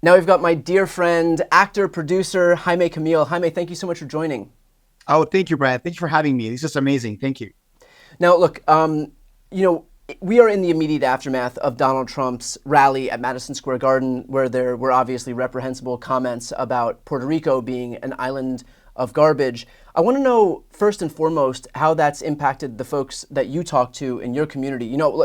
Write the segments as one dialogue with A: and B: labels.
A: Now we've got my dear friend, actor, producer, Jaime Camille. Jaime, thank you so much for joining.
B: Oh, thank you, Brad. Thank you for having me. This is amazing. Thank you.
A: Now, look, you know, we are in the immediate aftermath of Donald Trump's rally at Madison Square Garden, where there were obviously reprehensible comments about Puerto Rico being an island of garbage. I want to know first and foremost how that's impacted the folks that you talk to in your community. You know,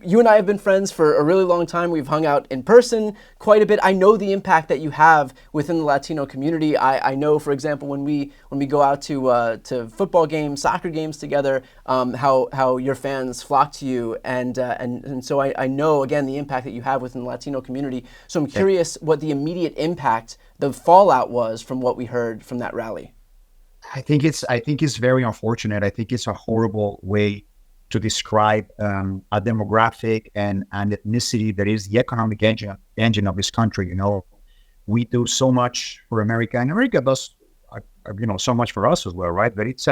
A: you and I have been friends for a really long time. We've hung out in person quite a bit. I know the impact that you have within the Latino community. I know, for example, when we go out to football games, soccer games together, how your fans flock to you, and so I know again the impact that you have within the Latino community. So I'm
B: Yeah.
A: curious what the immediate impact, the fallout was from what we heard from that rally.
B: I think it's very unfortunate. I think it's a horrible way to describe a demographic and an ethnicity that is the economic engine of this country. We do so much for America, and America does, so much for us as well, right? But it's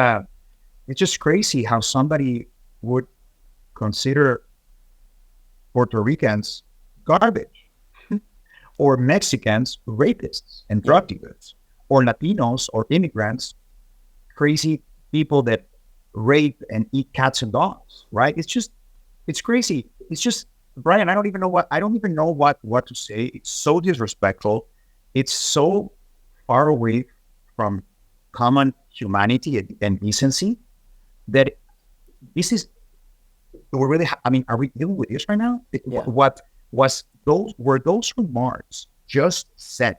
B: just crazy how somebody would consider Puerto Ricans garbage, or Mexicans rapists and
A: Yeah.
B: drug dealers, or Latinos or immigrants crazy people that rape and eat cats and dogs, right? It's crazy. It's just, Brian, I don't even know what to say. It's so disrespectful. It's so far away from common humanity and decency that this is, are we dealing with this right now?
A: Yeah.
B: What were those remarks just said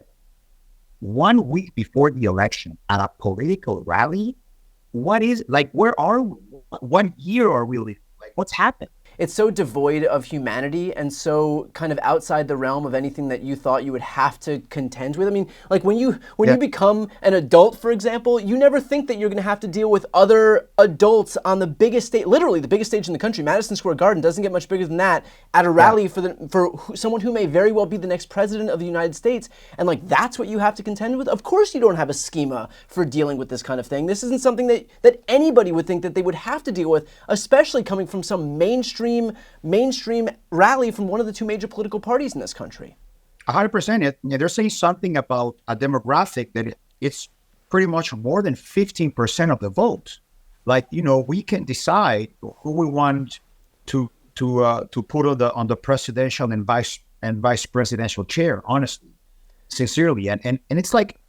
B: 1 week before the election at a political rally? What is, like, where are we? What year are we living? Like, what's happened?
A: It's so devoid of humanity and so kind of outside the realm of anything that you thought you would have to contend with. I mean, like when you
B: Yeah,
A: become an adult, for example, you never think that you're going to have to deal with other adults on the biggest stage, literally the biggest stage in the country. Madison Square Garden doesn't get much bigger than that, at a
B: yeah,
A: rally for someone who may very well be the next president of the United States. And like that's what you have to contend with. Of course, you don't have a schema for dealing with this kind of thing. This isn't something that anybody would think that they would have to deal with, especially coming from some mainstream rally from one of the two major political parties in this country.
B: 100%. They're saying something about a demographic that it's pretty much more than 15% of the vote. Like, we can decide who we want to put on the presidential and vice presidential chair. Honestly, sincerely, and it's like,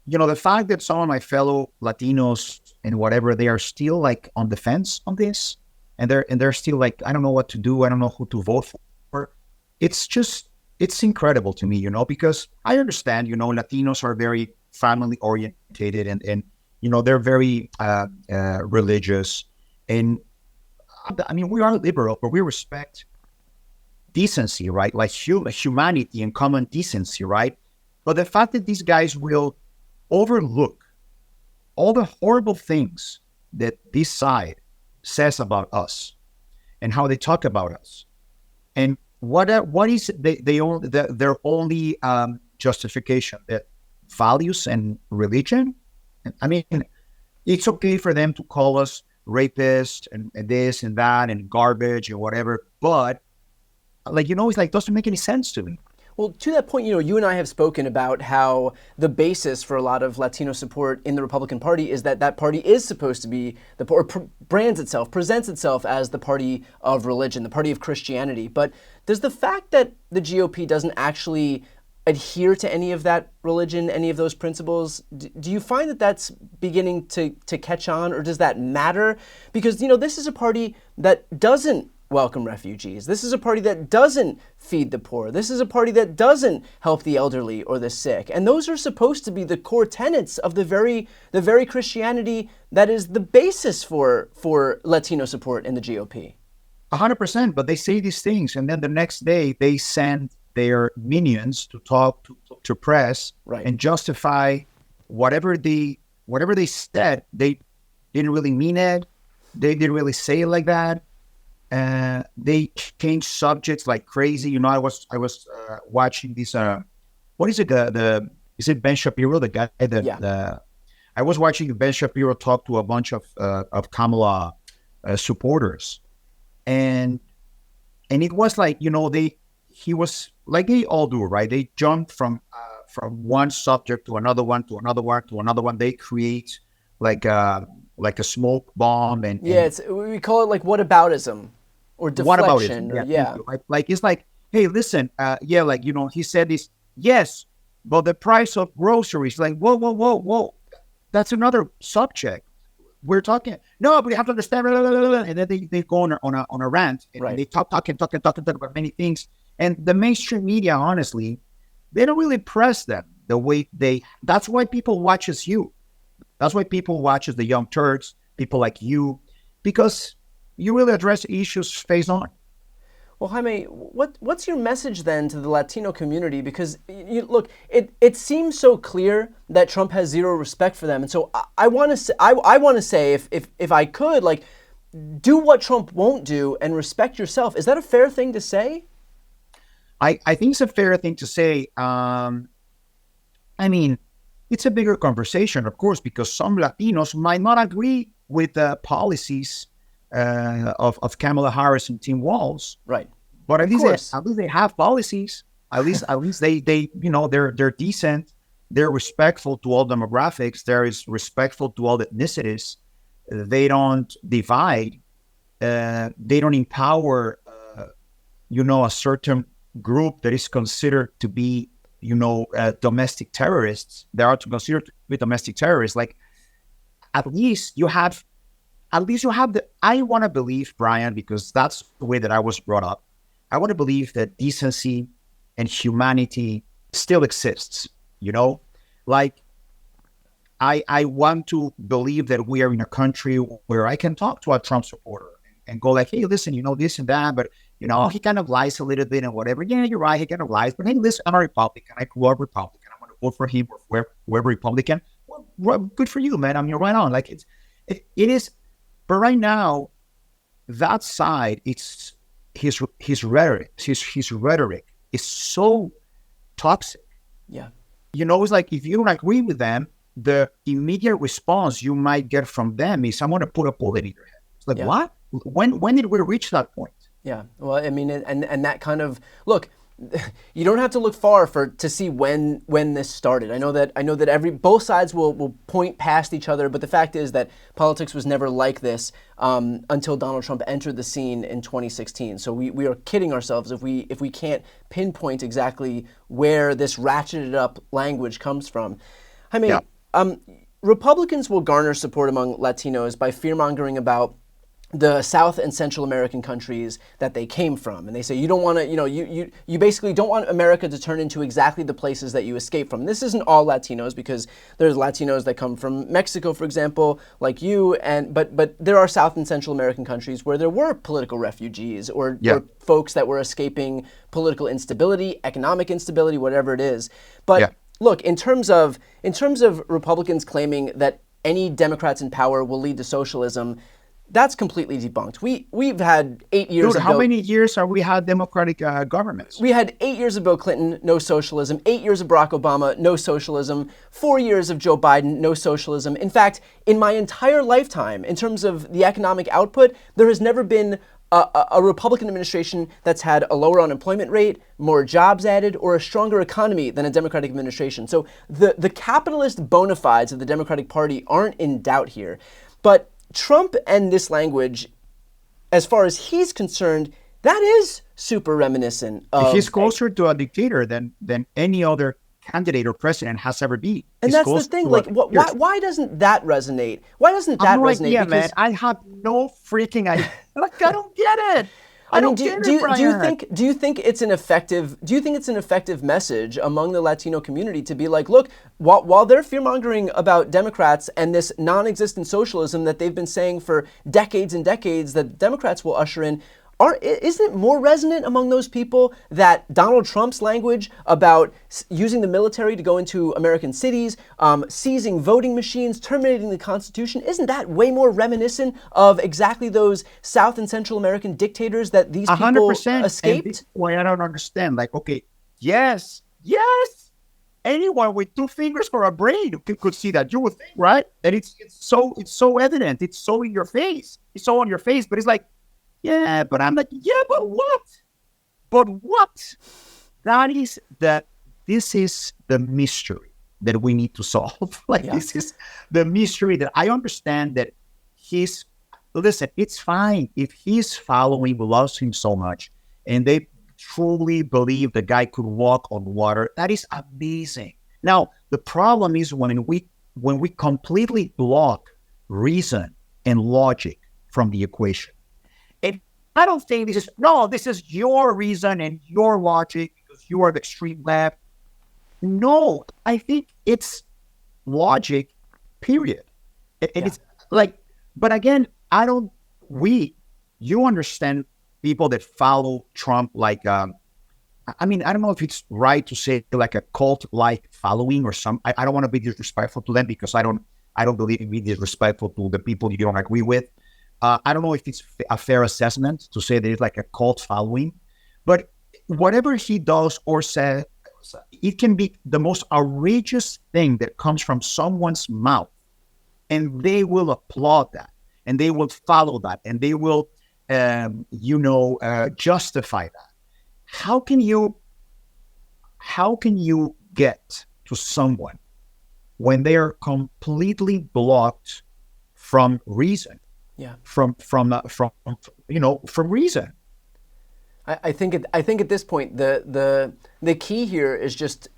B: the fact that some of my fellow Latinos and whatever, they are still like on the fence on this, and they're still like, I don't know what to do, I don't know who to vote for. It's incredible to me, because I understand, Latinos are very family orientated, and they're very religious, and I mean, we are liberal, but we respect decency, right? Like humanity and common decency, right? But the fact that these guys will overlook all the horrible things that this side says about us and how they talk about us, and what is their only justification, that values and religion. I mean, it's okay for them to call us rapists and this and that and garbage and whatever, but like, it's like, doesn't make any sense to me.
A: Well, to that point, you and I have spoken about how the basis for a lot of Latino support in the Republican Party is that that party is supposed to be presents itself as the party of religion, the party of Christianity. But does the fact that the GOP doesn't actually adhere to any of that religion, any of those principles, do you find that that's beginning to catch on, or does that matter? Because, this is a party that doesn't welcome refugees. This is a party that doesn't feed the poor. This is a party that doesn't help the elderly or the sick. And those are supposed to be the core tenets of the very Christianity that is the basis for Latino support in the GOP.
B: 100%. But they say these things, and then the next day they send their minions to talk to press
A: Right.
B: and justify whatever they said. They didn't really mean it. They didn't really say it like that. They changed subjects like crazy. I was watching this. What is it? Is it Ben Shapiro, the guy that
A: Yeah.
B: the I was watching Ben Shapiro talk to a bunch of Kamala supporters, and it was like, he was like they all do, right? They jumped from one subject to another one, to another one, to another one. They create like a smoke bomb
A: Yeah,
B: and
A: we call it like whataboutism or
B: what about it?
A: deflection or
B: Yeah, thank
A: yeah.
B: you. Like it's like, hey, listen, yeah, like he said this, yes, but the price of groceries, like, whoa, whoa, whoa, whoa, that's another subject. We're talking, no, but you have to understand, blah, blah, blah, blah, and then they go on a rant, and
A: Right.
B: they talk about many things. And the mainstream media, honestly, they don't really press them the way that's why people watches you. That's why people watches the Young Turks, people like you, because you really address issues face on.
A: Well, Jaime, what's your message then to the Latino community? Because look, it seems so clear that Trump has zero respect for them, and so I want to say, I want to say, if I could, like, do what Trump won't do and respect yourself. Is that a fair thing to say?
B: I think it's a fair thing to say. I mean, it's a bigger conversation, of course, because some Latinos might not agree with the policies of Kamala Harris and Tim Walz.
A: Right.
B: But
A: Of course.
B: at least they have policies. At least they they're decent. They're respectful to all demographics. They're respectful to all ethnicities. They don't divide. They don't empower a certain group that is considered to be domestic terrorists. They are considered to be domestic terrorists. Like at least you have the. I want to believe, Brian, because that's the way that I was brought up. I want to believe that decency and humanity still exists, like I want to believe that we are in a country where I can talk to a Trump supporter and go like, hey, listen, this and that, but he kind of lies a little bit and whatever. Yeah, you're right, he kind of lies, but hey, listen, I'm a Republican. I grew up Republican. I'm going to vote for him or whoever Republican. Well, good for you, man. I mean, right on. Like it is, but right now, that side, it's his rhetoric. His rhetoric is so toxic.
A: Yeah.
B: It's like if you don't agree with them, the immediate response you might get from them is, I'm going to put a bullet in your head. It's like, what? When did we reach that point?
A: Yeah. Well, I mean, and that kind of look. You don't have to look far to see when this started. I know that both sides will point past each other, but the fact is that politics was never like this until Donald Trump entered the scene in 2016. So we are kidding ourselves if we can't pinpoint exactly where this ratcheted up language comes from. I mean, Republicans will garner support among Latinos by fear-mongering about the South and Central American countries that they came from. And they say, you don't want to, you basically don't want America to turn into exactly the places that you escape from. This isn't all Latinos, because there's Latinos that come from Mexico, for example, like you, but there are South and Central American countries where there were political refugees or folks that were escaping political instability, economic instability, whatever it is. But look, in terms of Republicans claiming that any Democrats in power will lead to socialism, that's completely debunked. We've had 8 years
B: Dude,
A: ago.
B: how many years have we had Democratic governments?
A: We had 8 years of Bill Clinton, no socialism. 8 years of Barack Obama, no socialism. 4 years of Joe Biden, no socialism. In fact, in my entire lifetime, in terms of the economic output, there has never been a Republican administration that's had a lower unemployment rate, more jobs added, or a stronger economy than a Democratic administration. So the capitalist bona fides of the Democratic Party aren't in doubt here. But Trump and this language, as far as he's concerned, that is super reminiscent of...
B: He's closer to a dictator than any other candidate or president has ever been.
A: And that's the thing, like, why doesn't that resonate? Why doesn't that resonate?
B: Yeah, man, I have no freaking idea. Like, I don't get it. I mean, do you think it's an effective message among the Latino community to be like, look, while they're fear-mongering about Democrats and this non-existent socialism that they've been saying for decades and decades that Democrats will usher in, isn't it more resonant among those people that Donald Trump's language about using the military to go into American cities, seizing voting machines, terminating the Constitution, isn't that way more reminiscent of exactly those South and Central American dictators that these people 100%.
A: escaped?
B: And this is why I don't understand. Like, okay, yes, anyone with two fingers for a brain could see that. You would think, right? And it's so evident. It's so in your face. It's so on your face. But it's like, yeah, but I'm like, yeah, but what? But what? That is that. This is the mystery that we need to solve. Like,
A: Yeah.
B: this is the mystery that I understand that he's, listen, it's fine if his following loves him so much and they truly believe the guy could walk on water. That is amazing. Now, the problem is when we completely block reason and logic from the equation. And I don't think this is your reason and your logic because you are the extreme left. No, I think it's logic, period. And it's like, but again, you understand people that follow Trump like, I mean, I don't know if it's right to say like a cult-like following or some, I don't want to be disrespectful to them because I don't believe in being disrespectful to the people you don't agree with. I don't know if it's a fair assessment to say that it's like a cult following, but whatever he does or says, it can be the most outrageous thing that comes from someone's mouth, and they will applaud that, and they will follow that, and they will, justify that. How can you get to someone when they are completely blocked from reason?
A: Yeah.
B: From reason.
A: I think at this point the key here is just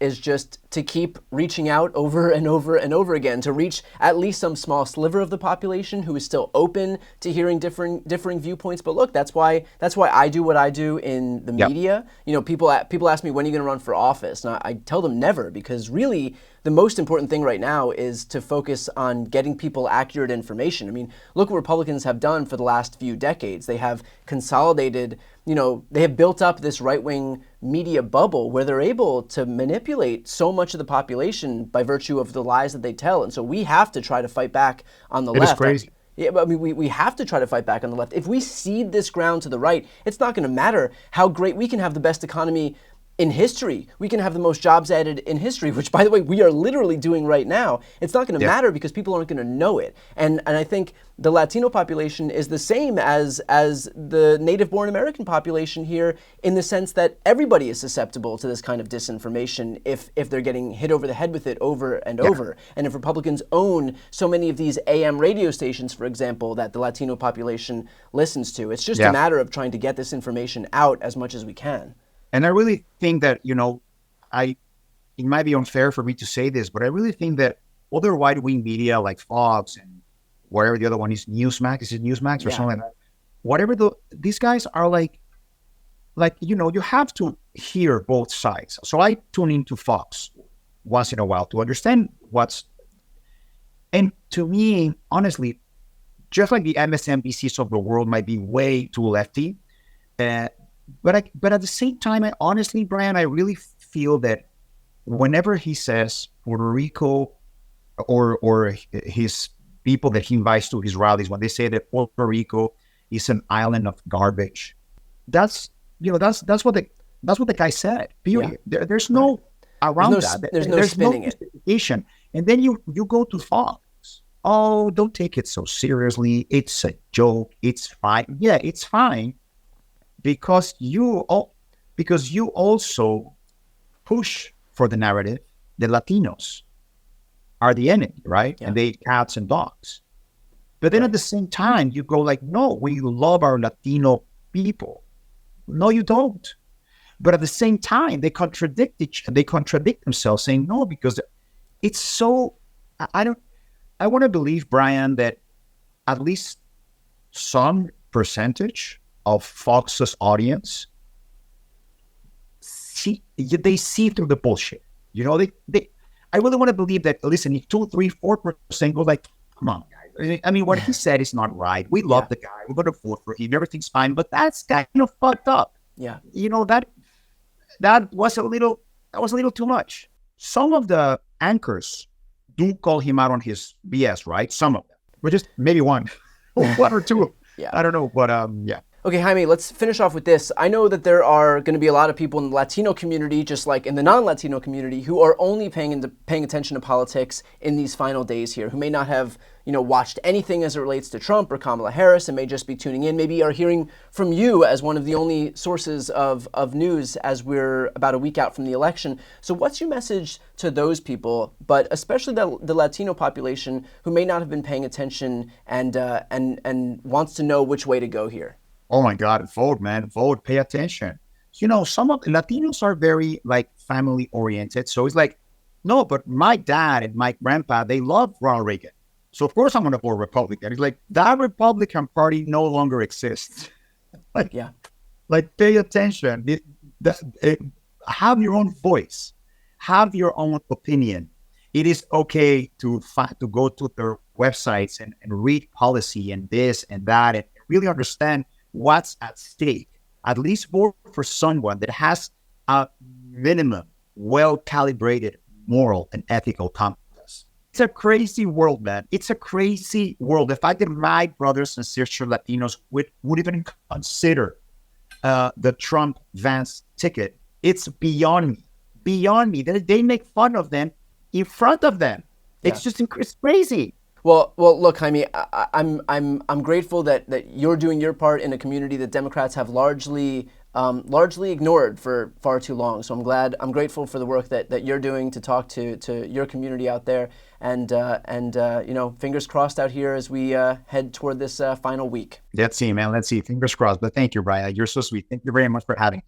A: to keep reaching out over and over and over again to reach at least some small sliver of the population who is still open to hearing differing viewpoints. But look, that's why I do what I do in the media. You know, people ask me, when are you going to run for office? And I tell them never, because really the most important thing right now is to focus on getting people accurate information. I mean, look what Republicans have done for the last few decades. They have consolidated, they have built up this right-wing media bubble where they're able to manipulate so much of the population by virtue of the lies that they tell. And so we have to try to fight back on the left.
B: It is crazy.
A: Yeah, but I mean, we have to try to fight back on the left. If we cede this ground to the right, it's not going to matter how great we can have the best economy in history. We can have the most jobs added in history, which, by the way, we are literally doing right now. It's not going to matter because people aren't going to know it. And I think the Latino population is the same as the native-born American population here, in the sense that everybody is susceptible to this kind of disinformation if they're getting hit over the head with it over and over. And if Republicans own so many of these AM radio stations, for example, that the Latino population listens to, it's just a matter of trying to get this information out as much as we can.
B: And I really think that, it might be unfair for me to say this, but I really think that other right-wing media like Fox and whatever the other one is, Newsmax, is it Newsmax or something like that? Whatever these guys are like, you have to hear both sides. So I tune into Fox once in a while to understand and to me, honestly, just like the MSNBCs of the world might be way too lefty, but at the same time, Brian, I really feel that whenever he says Puerto Rico or his people that he invites to his rallies, when they say that Puerto Rico is an island of garbage, that's what the guy said. Period.
A: Yeah.
B: There's no around that.
A: There's no spinning it.
B: Justification. And then you go to Fox. Oh, don't take it so seriously. It's a joke. It's fine. Yeah, it's fine. Because you also push for the narrative that Latinos are the enemy, right?
A: Yeah.
B: And they eat cats and dogs. But then at the same time, you go like, no, we love our Latino people. No, you don't. But at the same time, they contradict themselves, saying no, because it's so. I want to believe, Brian, that at least some percentage of Fox's audience they see through the bullshit. I really want to believe that. Listen, if 2, 3, 4% go like, come on, guys. I mean, what he said is not right. We love the guy. We're going to vote for him. Everything's fine, but that's kind of fucked up.
A: Yeah,
B: that was a little too much. Some of the anchors do call him out on his BS, right? Some of them, but just maybe one or two.
A: Yeah.
B: I don't know, but yeah.
A: Okay, Jaime, let's finish off with this. I know that there are going to be a lot of people in the Latino community, just like in the non-Latino community, who are only paying attention to politics in these final days here, who may not have, watched anything as it relates to Trump or Kamala Harris and may just be tuning in, maybe are hearing from you as one of the only sources of news as we're about a week out from the election. So what's your message to those people, but especially the Latino population who may not have been paying attention and wants to know which way to go here?
B: Oh my God, vote, man, vote, pay attention. Some of the Latinos are very like family oriented. So it's like, no, but my dad and my grandpa, they love Ronald Reagan. So of course I'm going to vote Republican. It's like that Republican Party no longer exists. like,
A: Yeah.
B: like pay attention. Have your own voice. Have your own opinion. It is okay to go to their websites and read policy and this and that and really understand what's at stake. At least vote for someone that has a minimum, well-calibrated moral and ethical compass. It's a crazy world, man. It's a crazy world. The fact that my brothers and sisters Latinos would even consider the Trump-Vance ticket, it's beyond me. Beyond me. They make fun of them in front of them.
A: Yeah.
B: It's crazy.
A: Well, look, Jaime, I'm grateful that you're doing your part in a community that Democrats have largely ignored for far too long. So I'm grateful for the work that you're doing to talk to your community out there, and fingers crossed out here as we head toward this final week.
B: Let's see, man. Let's see. Fingers crossed. But thank you, Brian. You're so sweet. Thank you very much for having me.